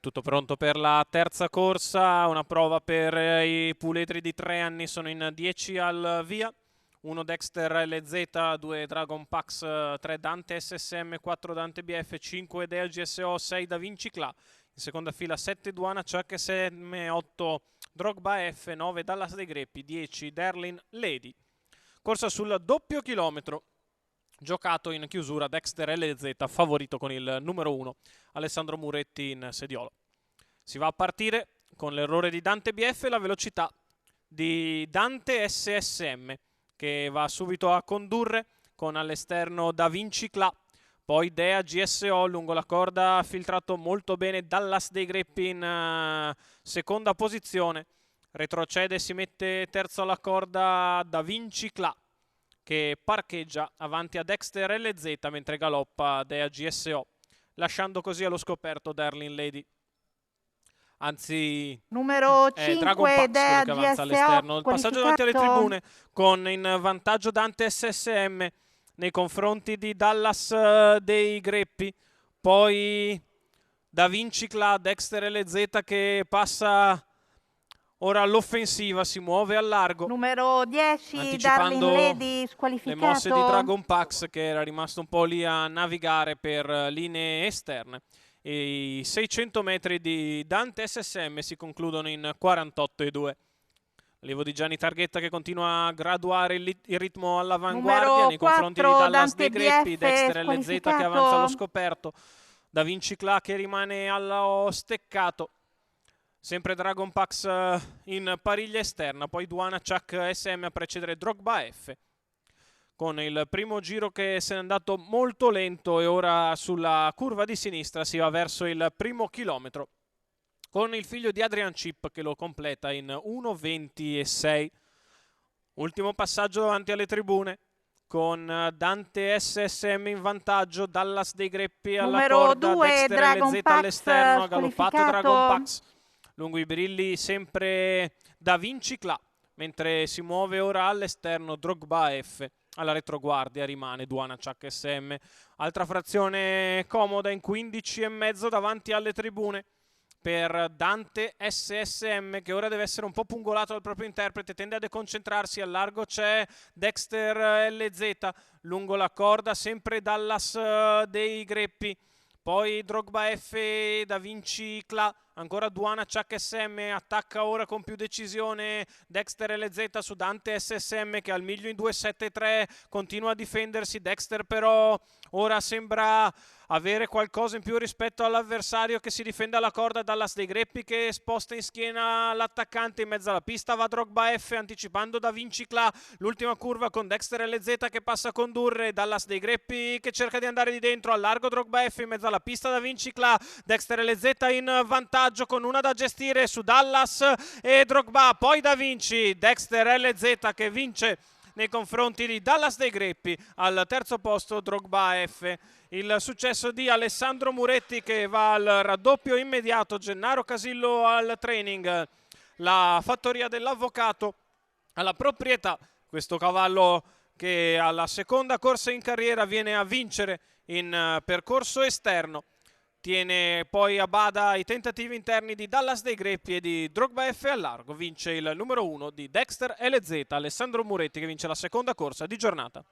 Tutto pronto per la terza corsa, una prova per i puledri di 3 anni, sono in 10 al via. 1 Dexter LZ, 2 Dragon Pax, 3 Dante SSM, 4 Dante BF, 5 Dea GSO, 6 Da Vinci Cla. In seconda fila 7 Duana Chuck SM, 8 Drogba F, 9 Dallas dei Greppi, 10 Derlin Lady. Corsa sul doppio chilometro. Giocato in chiusura Dexter LZ, favorito con il numero 1 Alessandro Muretti in sediolo. Si va a partire con l'errore di Dante BF e la velocità di Dante SSM, che va subito a condurre con all'esterno Da Vinci Cla. Poi Dea GSO lungo la corda, ha filtrato molto bene Dallas dei Greppi in seconda posizione. Retrocede, si mette terzo alla corda Da Vinci Cla, che parcheggia avanti a Dexter LZ mentre galoppa Dea GSO, lasciando così allo scoperto Derlin Lady. Anzi, numero è Dragon 5 Pax quello Dea che avanza GSO all'esterno. Il passaggio davanti alle squalificato. tribune con in vantaggio Dante SSM nei confronti di Dallas dei Greppi. Poi Da Vinci Cla, Dexter LZ che passa ora all'offensiva, si muove al largo, Numero 10 Darling anticipando Lady le mosse di squalificato. Dragon Pax, che era rimasto un po' lì a navigare per linee esterne. E i 600 metri di Dante SSM si concludono in 48,2. Arrivo di Gianni Targhetta che continua a graduare il ritmo all'avanguardia Numero nei confronti di 4 Dallas Dante dei Greppi, BF Dexter LZ che avanza allo squalificato. scoperto, Da Vinci Cla che rimane allo steccato. Sempre Dragon Pax in pariglia esterna, poi Duana Chuck SM a precedere Drogba F, con il primo giro che se n'è andato molto lento e ora sulla curva di sinistra si va verso il primo chilometro, con il figlio di Adrian Chip che lo completa in 1:26. Ultimo passaggio davanti alle tribune, con Dante SSM in vantaggio, Dallas dei Greppi alla Numero corda, 2 Dexter Dragon LZ Pax all'esterno, ha galoppato Dragon squalificato. Pax. Lungo i birilli sempre Da Vinci Cla, mentre si muove ora all'esterno Drogba F. Alla retroguardia rimane Duana Chuck SM. Altra frazione comoda in 15,5 davanti alle tribune per Dante SSM, che ora deve essere un po' pungolato dal proprio interprete, tende a deconcentrarsi. Al largo c'è Dexter LZ, lungo la corda sempre Dallas dei Greppi, poi Drogba F, Da Vinci Cla, ancora Duana Chuck SM, attacca ora con più decisione Dexter LZ su Dante SSM che al miglio in 2,73 continua a difendersi. Dexter però ora sembra avere qualcosa in più rispetto all'avversario che si difende alla corda. Dallas dei Greppi che sposta in schiena l'attaccante in mezzo alla pista, va Drogba F anticipando Da Vinci Cla, l'ultima curva con Dexter LZ che passa a condurre, Dallas dei Greppi che cerca di andare di dentro, al largo Drogba F in mezzo alla pista, Da Vinci Cla, Dexter LZ in vantaggio con una da gestire su Dallas e Drogba, poi Da Vinci, Dexter LZ che vince nei confronti di Dallas dei Greppi, al terzo posto Drogba F. Il successo di Alessandro Muretti che va al raddoppio immediato, Gennaro Casillo al training, la fattoria dell'avvocato alla proprietà. Questo cavallo che alla seconda corsa in carriera viene a vincere in percorso esterno. Tiene poi a bada i tentativi interni di Dallas dei Greppi e di Drogba F al largo. Vince il numero 1 di Dexter LZ, Alessandro Muretti, che vince la seconda corsa di giornata.